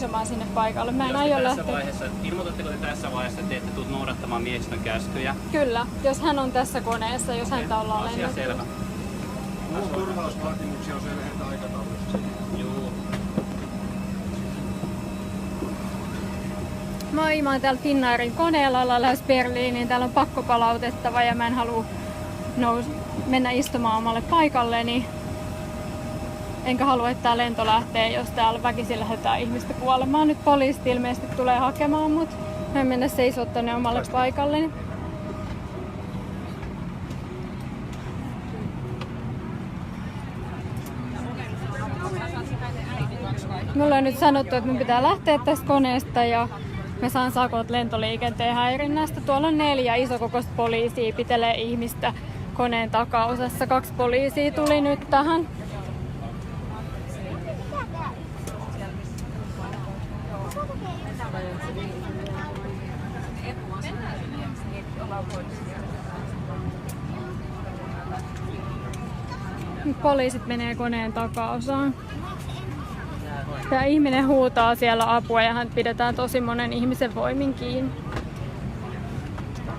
istumaan sinne paikalle. Mä en aio lähteä. Ilmoitatteko te tässä vaiheessa, että te ette tule noudattamaan miehistön käskyjä? Kyllä, jos hän on tässä koneessa, jos häntä ollaan Asia lennetty. selvä. Muun turvallisuusvaatimuksia on selkeitä aikataulussa. Juu. Moi, mä oon täällä Finnairin koneella, ollaan lähes Berliiniin. Täällä on pakkopalautettava ja mä en halua mennä istumaan omalle paikalleni. Enkä halua, että tää lento lähtee, jos täällä väkisin lähdetään ihmistä kuolemaan. Nyt poliisit ilmeisesti tulee hakemaan mut. Mä en mennä seisoo tonne omalle paikalleni. Mulla on nyt sanottu, että mun pitää lähteä tästä koneesta ja mä saan sakot lentoliikenteen häirinnästä. Tuolla on 4 isokokoista poliisia pitelee ihmistä koneen takaosassa. 2 poliisia tuli nyt tähän. Nyt poliisit menee koneen takaosaan. Tämä ihminen huutaa siellä apua ja hän pidetään tosi monen ihmisen voimin kiinni.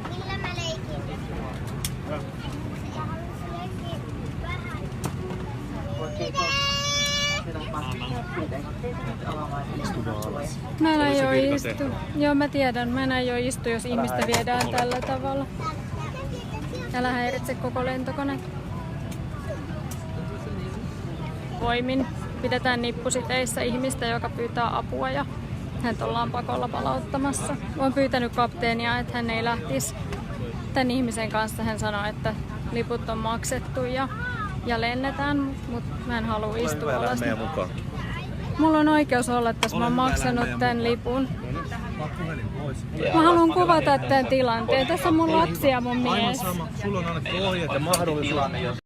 Millä mä leikin? Mä en aio istu. Joo, mä tiedän. Mä en aio istu, jos ihmistä viedään tällä tavalla. Älä häiritse koko lentokone. Voimin pidetään nippusiteissä ihmistä, joka pyytää apua ja häntä ollaan pakolla palauttamassa. Olen pyytänyt kapteenia, että hän ei lähtisi tämän ihmisen kanssa. Hän sanoi, että liput on maksettu ja lennetään, mutta mä en halua istua alas. Mulla on oikeus olla tässä, mä oon maksanut tämän lipun. Mä haluan kuvata tämän tilanteen. Tässä on mun lapsi ja mun mies. Sulla on annettu ohjeet ja mahdollisuus.